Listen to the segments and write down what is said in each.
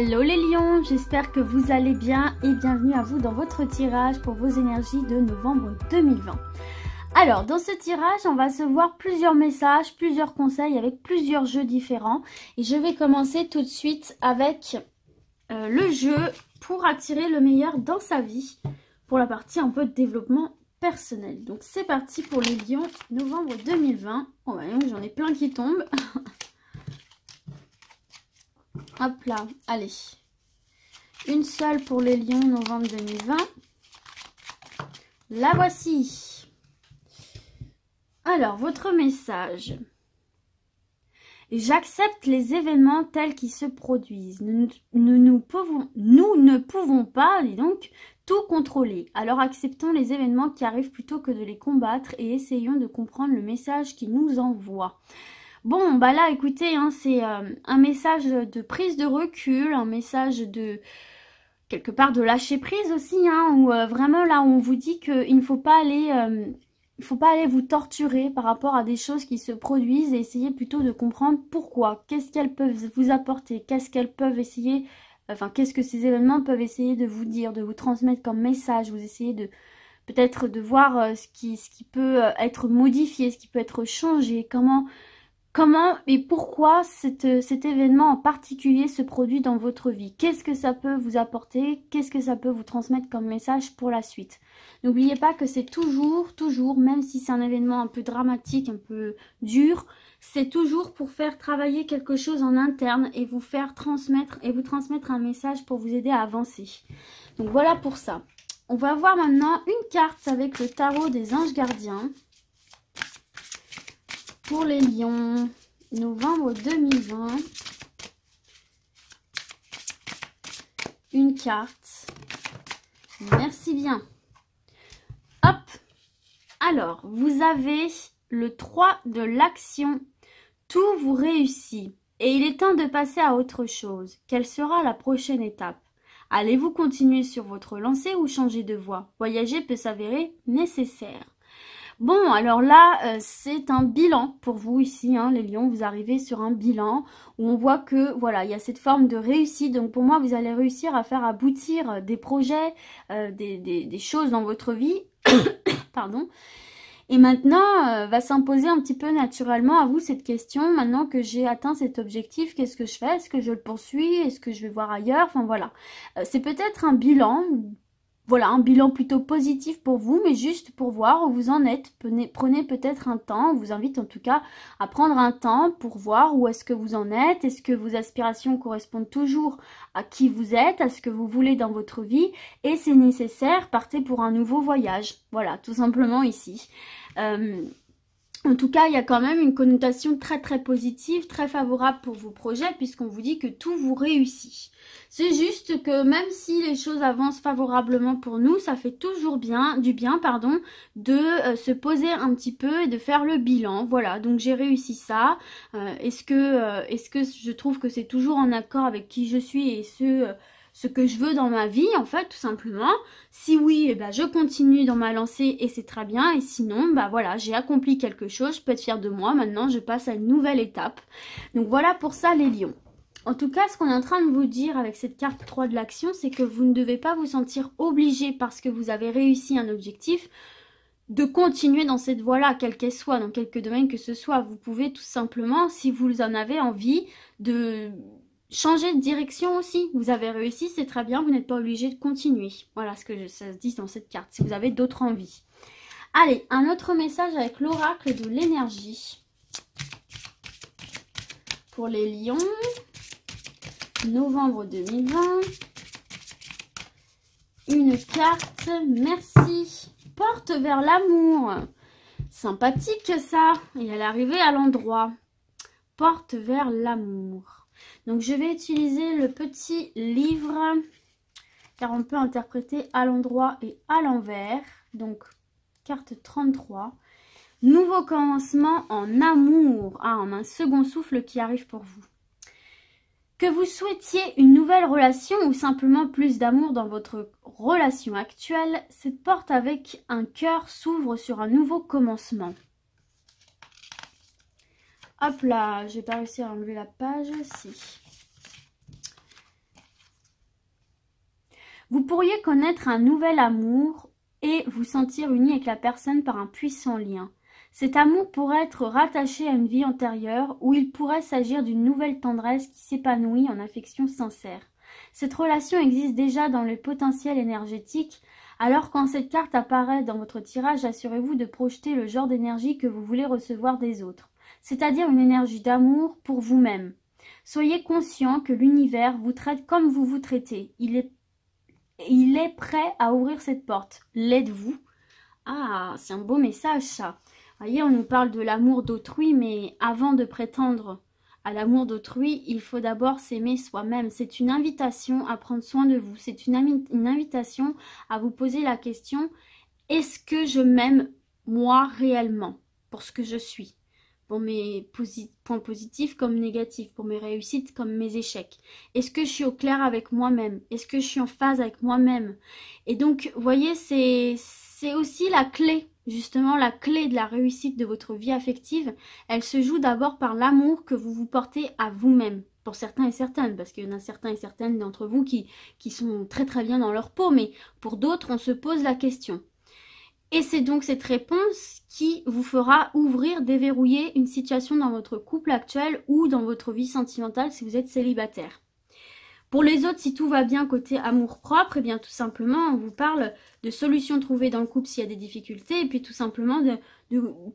Hello les lions, j'espère que vous allez bien et bienvenue à vous dans votre tirage pour vos énergies de novembre 2020. Alors dans ce tirage, on va se voir plusieurs messages, plusieurs conseils avec plusieurs jeux différents. Et je vais commencer tout de suite avec le jeu pour attirer le meilleur dans sa vie, pour la partie un peu de développement personnel. Donc c'est parti pour les lions, novembre 2020. Oh bah, j'en ai plein qui tombent. Hop là, allez. Une seule pour les lions, novembre 2020. La voici. Alors, votre message. J'accepte les événements tels qu'ils se produisent. Nous ne pouvons pas, dis donc, tout contrôler. Alors acceptons les événements qui arrivent plutôt que de les combattre et essayons de comprendre le message qu'ils nous envoient. Bon, bah là, écoutez, hein, c'est un message de prise de recul, un message de, quelque part, de lâcher prise aussi, hein, où vraiment là, on vous dit qu'il ne faut pas aller vous torturer par rapport à des choses qui se produisent et essayer plutôt de comprendre pourquoi, qu'est-ce qu'elles peuvent vous apporter, qu'est-ce qu'elles peuvent essayer, enfin, qu'est-ce que ces événements peuvent essayer de vous dire, de vous transmettre comme message, vous essayez de, peut-être de voir ce qui peut être modifié, ce qui peut être changé, Comment et pourquoi cet événement en particulier se produit dans votre vie? Qu'est-ce que ça peut vous apporter? Qu'est-ce que ça peut vous transmettre comme message pour la suite? N'oubliez pas que c'est toujours, même si c'est un événement un peu dramatique, un peu dur, c'est toujours pour faire travailler quelque chose en interne et vous faire transmettre un message pour vous aider à avancer. Donc voilà pour ça. On va voir maintenant une carte avec le tarot des anges gardiens. Pour les lions, novembre 2020, une carte, merci bien. Hop, alors, vous avez le 3 de l'action, tout vous réussit et il est temps de passer à autre chose. Quelle sera la prochaine étape? Allez-vous continuer sur votre lancée ou changer de voie? Voyager peut s'avérer nécessaire. Bon, alors là, c'est un bilan pour vous ici, hein, les lions. Vous arrivez sur un bilan où on voit que, voilà, il y a cette forme de réussite. Donc pour moi, vous allez réussir à faire aboutir des projets, des choses dans votre vie. Pardon. Et maintenant, va s'imposer un petit peu naturellement à vous cette question. Maintenant que j'ai atteint cet objectif, qu'est-ce que je fais? Est-ce que je le poursuis? Est-ce que je vais voir ailleurs? Enfin voilà. C'est peut-être un bilan. Voilà, un bilan plutôt positif pour vous, mais juste pour voir où vous en êtes. Prenez peut-être un temps, on vous invite en tout cas à prendre un temps pour voir où est-ce que vous en êtes. Est-ce que vos aspirations correspondent toujours à qui vous êtes, à ce que vous voulez dans votre vie? Et c'est nécessaire, partez pour un nouveau voyage. Voilà, tout simplement ici. En tout cas, il y a quand même une connotation très positive, très favorable pour vos projets puisqu'on vous dit que tout vous réussit. C'est juste que même si les choses avancent favorablement pour nous, ça fait toujours du bien, de se poser un petit peu et de faire le bilan. Voilà, donc j'ai réussi ça. Est-ce que je trouve que c'est toujours en accord avec qui je suis et ce que je veux dans ma vie, en fait, tout simplement. Si oui, eh ben, je continue dans ma lancée et c'est très bien. Et sinon, bah voilà, j'ai accompli quelque chose, je peux être fière de moi. Maintenant, je passe à une nouvelle étape. Donc voilà pour ça, les lions. En tout cas, ce qu'on est en train de vous dire avec cette carte 3 de l'action, c'est que vous ne devez pas vous sentir obligé parce que vous avez réussi un objectif de continuer dans cette voie-là, quelle qu'elle soit, dans quelque domaine que ce soit. Vous pouvez tout simplement, si vous en avez envie, de changer de direction aussi. Vous avez réussi, c'est très bien, vous n'êtes pas obligé de continuer. Voilà ce que ça se dit dans cette carte, si vous avez d'autres envies. Allez, un autre message avec l'oracle de l'énergie. Pour les lions, novembre 2020. Une carte, merci. Porte vers l'amour. Sympathique ça. Et elle est arrivée à l'endroit. Porte vers l'amour. Donc je vais utiliser le petit livre, car on peut interpréter à l'endroit et à l'envers. Donc carte 33. Nouveau commencement en amour. Ah, en un second souffle qui arrive pour vous. Que vous souhaitiez une nouvelle relation ou simplement plus d'amour dans votre relation actuelle, cette porte avec un cœur s'ouvre sur un nouveau commencement. Hop là, j'ai pas réussi à enlever la page, si. Vous pourriez connaître un nouvel amour et vous sentir uni avec la personne par un puissant lien. Cet amour pourrait être rattaché à une vie antérieure où il pourrait s'agir d'une nouvelle tendresse qui s'épanouit en affection sincère. Cette relation existe déjà dans le potentiel énergétique, alors quand cette carte apparaît dans votre tirage, assurez-vous de projeter le genre d'énergie que vous voulez recevoir des autres, c'est-à-dire une énergie d'amour pour vous-même. Soyez conscient que l'univers vous traite comme vous vous traitez. Il est prêt à ouvrir cette porte. L'êtes-vous? Ah, c'est un beau message ça. Vous voyez, on nous parle de l'amour d'autrui, mais avant de prétendre à l'amour d'autrui, il faut d'abord s'aimer soi-même. C'est une invitation à prendre soin de vous. C'est une invitation à vous poser la question, est-ce que je m'aime moi réellement pour ce que je suis? Pour mes points positifs comme négatifs, pour mes réussites comme mes échecs. Est-ce que je suis au clair avec moi-même? Est-ce que je suis en phase avec moi-même? Et donc, vous voyez, c'est aussi la clé, justement la clé de la réussite de votre vie affective. Elle se joue d'abord par l'amour que vous vous portez à vous-même. Pour certains et certaines, parce qu'il y en a certains et certaines d'entre vous qui sont très très bien dans leur peau, mais pour d'autres, on se pose la question. Et c'est donc cette réponse qui vous fera ouvrir, déverrouiller une situation dans votre couple actuel ou dans votre vie sentimentale si vous êtes célibataire. Pour les autres, si tout va bien côté amour-propre, eh bien tout simplement, on vous parle de solutions trouvées dans le couple s'il y a des difficultés. Et puis tout simplement,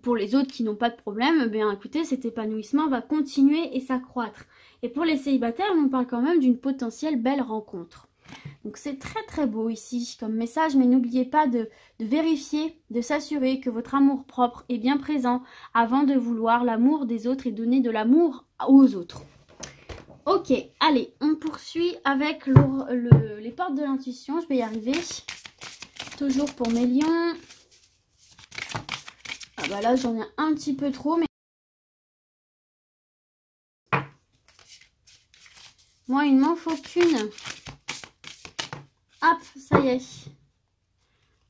pour les autres qui n'ont pas de problème, eh bien écoutez, cet épanouissement va continuer et s'accroître. Et pour les célibataires, on parle quand même d'une potentielle belle rencontre. Donc c'est très très beau ici comme message, mais n'oubliez pas de vérifier, de s'assurer que votre amour propre est bien présent avant de vouloir l'amour des autres et donner de l'amour aux autres. Ok, allez, on poursuit avec les portes de l'intuition, je vais y arriver. Toujours pour mes lions. Ah bah là j'en ai un petit peu trop, mais... Moi il m'en faut qu'une. Hop, ça y est.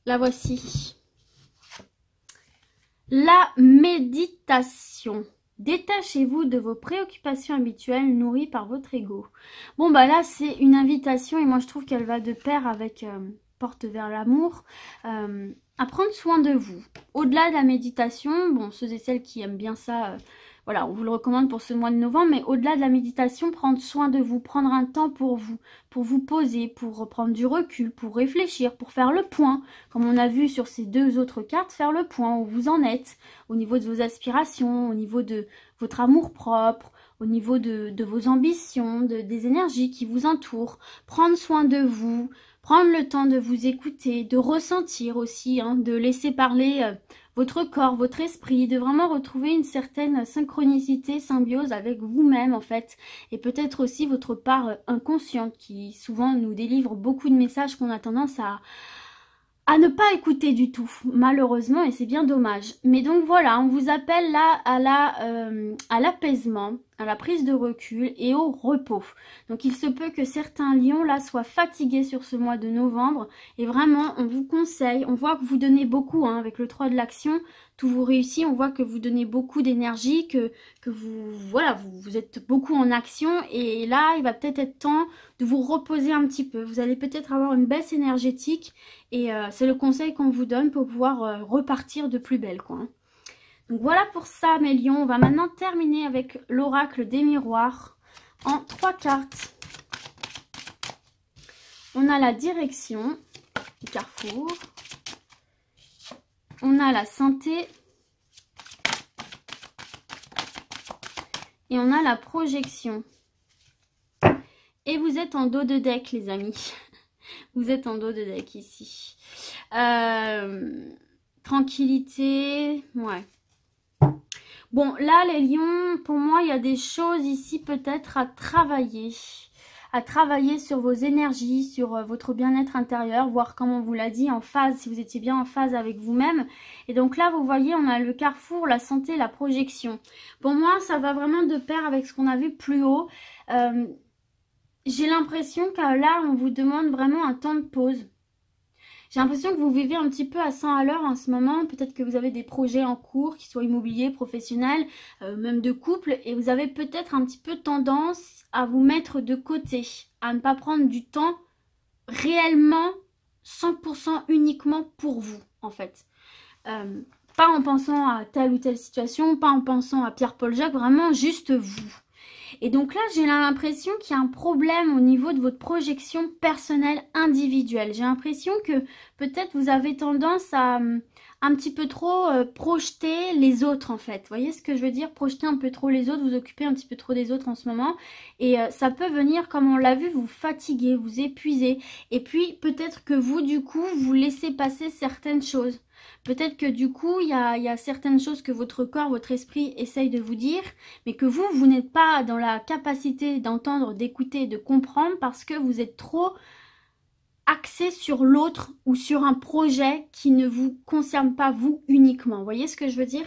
La voici. La méditation. Détachez-vous de vos préoccupations habituelles nourries par votre ego. Bon, bah là, c'est une invitation et moi, je trouve qu'elle va de pair avec porte vers l'amour. À prendre soin de vous. Au-delà de la méditation, bon, ceux et celles qui aiment bien ça... voilà, on vous le recommande pour ce mois de novembre, mais au-delà de la méditation, prendre soin de vous, prendre un temps pour vous poser, pour prendre du recul, pour réfléchir, pour faire le point. Comme on a vu sur ces deux autres cartes, faire le point où vous en êtes, au niveau de vos aspirations, au niveau de votre amour-propre, au niveau de vos ambitions, des énergies qui vous entourent. Prendre soin de vous, prendre le temps de vous écouter, de ressentir aussi, hein, de laisser parler... votre corps, votre esprit, de vraiment retrouver une certaine synchronicité, symbiose avec vous-même en fait. Et peut-être aussi votre part inconsciente qui souvent nous délivre beaucoup de messages qu'on a tendance à ne pas écouter du tout, malheureusement, et c'est bien dommage. Mais donc voilà, on vous appelle là à l'apaisement, à la prise de recul et au repos. Donc il se peut que certains lions là soient fatigués sur ce mois de novembre et vraiment on vous conseille, on voit que vous donnez beaucoup hein, avec le 3 de l'action, tout vous réussit, on voit que vous donnez beaucoup d'énergie, que vous êtes beaucoup en action et là il va peut-être être temps de vous reposer un petit peu. Vous allez peut-être avoir une baisse énergétique et c'est le conseil qu'on vous donne pour pouvoir repartir de plus belle quoi. Donc voilà pour ça mes lions, on va maintenant terminer avec l'oracle des miroirs en 3 cartes. On a la direction du carrefour, on a la santé et on a la projection. Et vous êtes en dos de deck les amis, vous êtes en dos de deck ici. Tranquillité, ouais. Bon, là, les lions, pour moi, il y a des choses ici peut-être à travailler sur vos énergies, sur votre bien-être intérieur, voir comme on vous l'a dit, en phase, si vous étiez bien en phase avec vous-même. Et donc là, vous voyez, on a le carrefour, la santé, la projection. Pour moi, ça va vraiment de pair avec ce qu'on a vu plus haut. J'ai l'impression que là, on vous demande vraiment un temps de pause. J'ai l'impression que vous vivez un petit peu à 100 à l'heure en ce moment. Peut-être que vous avez des projets en cours, qui soient immobiliers, professionnels, même de couple. Et vous avez peut-être un petit peu tendance à vous mettre de côté, à ne pas prendre du temps réellement 100% uniquement pour vous, en fait. Pas en pensant à telle ou telle situation, pas en pensant à Pierre-Paul Jacques, vraiment juste vous. Et donc là, j'ai l'impression qu'il y a un problème au niveau de votre projection personnelle individuelle. J'ai l'impression que peut-être vous avez tendance à un petit peu trop projeter les autres en fait. Vous voyez ce que je veux dire? Projeter un peu trop les autres, vous occuper un petit peu trop des autres en ce moment. Et ça peut venir, comme on l'a vu, vous fatiguer, vous épuiser. Et puis peut-être que vous, du coup, vous laissez passer certaines choses. Peut-être que du coup, il y a certaines choses que votre corps, votre esprit essaye de vous dire, mais que vous n'êtes pas dans la capacité d'entendre, d'écouter, de comprendre parce que vous êtes trop axé sur l'autre ou sur un projet qui ne vous concerne pas vous uniquement. Vous voyez ce que je veux dire?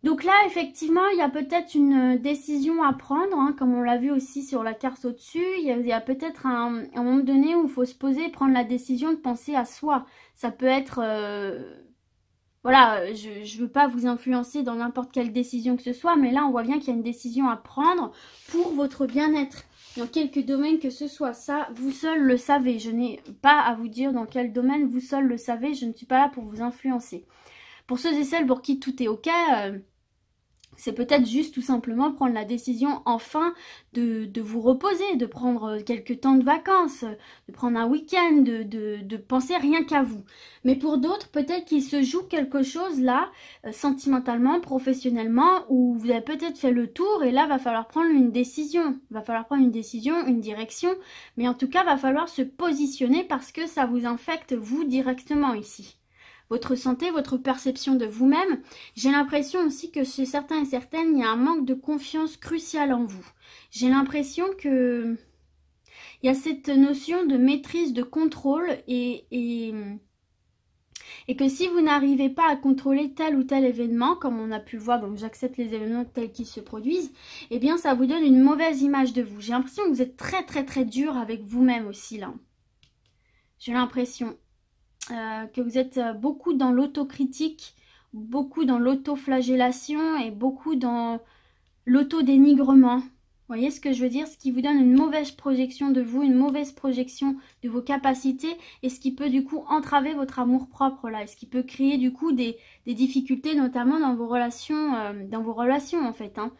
Donc là, effectivement, il y a peut-être une décision à prendre, hein, comme on l'a vu aussi sur la carte au-dessus. Il y a peut-être un moment donné où il faut se poser, prendre la décision de penser à soi. Ça peut être... voilà, je ne veux pas vous influencer dans n'importe quelle décision que ce soit, mais là, on voit bien qu'il y a une décision à prendre pour votre bien-être. Dans quelques domaines que ce soit, ça, vous seul le savez. Je n'ai pas à vous dire dans quel domaine, vous seul le savez. Je ne suis pas là pour vous influencer. Pour ceux et celles pour qui tout est ok... c'est peut-être juste tout simplement prendre la décision enfin de vous reposer, de prendre quelques temps de vacances, de prendre un week-end, de penser rien qu'à vous. Mais pour d'autres, peut-être qu'il se joue quelque chose là, sentimentalement, professionnellement, où vous avez peut-être fait le tour et là, va falloir prendre une décision. Va falloir prendre une décision, une direction, mais en tout cas, va falloir se positionner parce que ça vous infecte vous directement ici. Votre santé, votre perception de vous-même. J'ai l'impression aussi que chez certains et certaines, il y a un manque de confiance crucial en vous. J'ai l'impression que il y a cette notion de maîtrise, de contrôle et que si vous n'arrivez pas à contrôler tel ou tel événement, comme on a pu le voir, donc j'accepte les événements tels qu'ils se produisent, eh bien ça vous donne une mauvaise image de vous. J'ai l'impression que vous êtes très très très dur avec vous-même aussi là. J'ai l'impression... que vous êtes beaucoup dans l'autocritique, beaucoup dans l'autoflagellation et beaucoup dans l'autodénigrement. Vous voyez ce que je veux dire? Ce qui vous donne une mauvaise projection de vous, une mauvaise projection de vos capacités et ce qui peut du coup entraver votre amour-propre là. Et ce qui peut créer du coup des difficultés notamment dans vos relations en fait. Hein.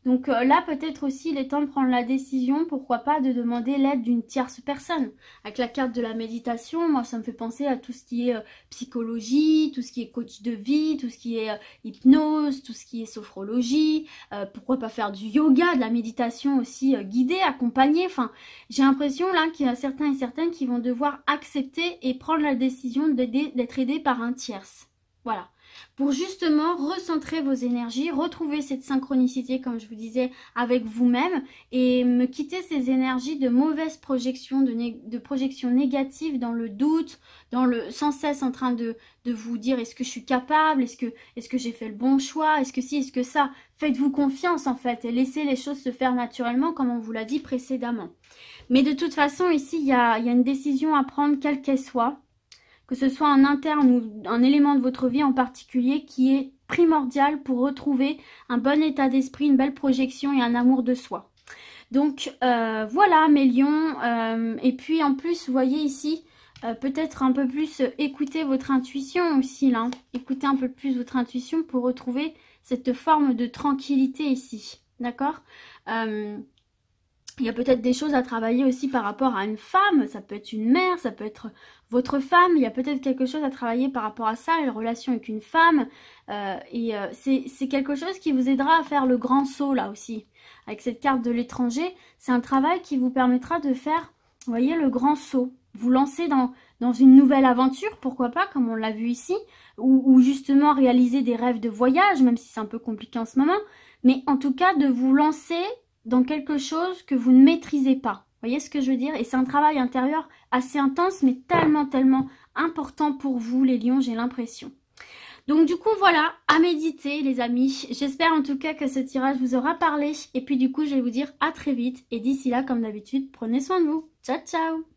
Donc là, peut-être aussi, il est temps de prendre la décision, pourquoi pas, de demander l'aide d'une tierce personne. Avec la carte de la méditation, moi, ça me fait penser à tout ce qui est psychologie, tout ce qui est coach de vie, tout ce qui est hypnose, tout ce qui est sophrologie. Pourquoi pas faire du yoga, de la méditation aussi guidée, accompagnée. Enfin, j'ai l'impression là qu'il y a certains et certaines qui vont devoir accepter et prendre la décision d'être aidés par un tierce. Voilà. Pour justement recentrer vos énergies, retrouver cette synchronicité, comme je vous disais, avec vous-même et me quitter ces énergies de mauvaise projection, de projection négative dans le doute, sans cesse en train de vous dire est-ce que je suis capable, est-ce que j'ai fait le bon choix, est-ce que si, est-ce que ça. Faites-vous confiance en fait et laissez les choses se faire naturellement comme on vous l'a dit précédemment. Mais de toute façon, ici, il y a une décision à prendre, quelle qu'elle soit. Que ce soit en interne ou un élément de votre vie en particulier qui est primordial pour retrouver un bon état d'esprit, une belle projection et un amour de soi. Donc voilà mes lions. Et puis en plus, vous voyez ici, peut-être un peu plus écouter votre intuition aussi là. Écoutez un peu plus votre intuition pour retrouver cette forme de tranquillité ici. D'accord ? Il y a peut-être des choses à travailler aussi par rapport à une femme, ça peut être une mère, ça peut être votre femme, il y a peut-être quelque chose à travailler par rapport à ça, une relation avec une femme, c'est quelque chose qui vous aidera à faire le grand saut là aussi. Avec cette carte de l'étranger, c'est un travail qui vous permettra de faire, vous voyez, le grand saut. Vous lancer dans une nouvelle aventure, pourquoi pas, comme on l'a vu ici, ou justement réaliser des rêves de voyage, même si c'est un peu compliqué en ce moment, mais en tout cas de vous lancer dans quelque chose que vous ne maîtrisez pas. Vous voyez ce que je veux dire? Et c'est un travail intérieur assez intense, mais tellement, tellement important pour vous, les lions, j'ai l'impression. Donc du coup, voilà, à méditer, les amis. J'espère en tout cas que ce tirage vous aura parlé. Et puis du coup, je vais vous dire à très vite. Et d'ici là, comme d'habitude, prenez soin de vous. Ciao, ciao!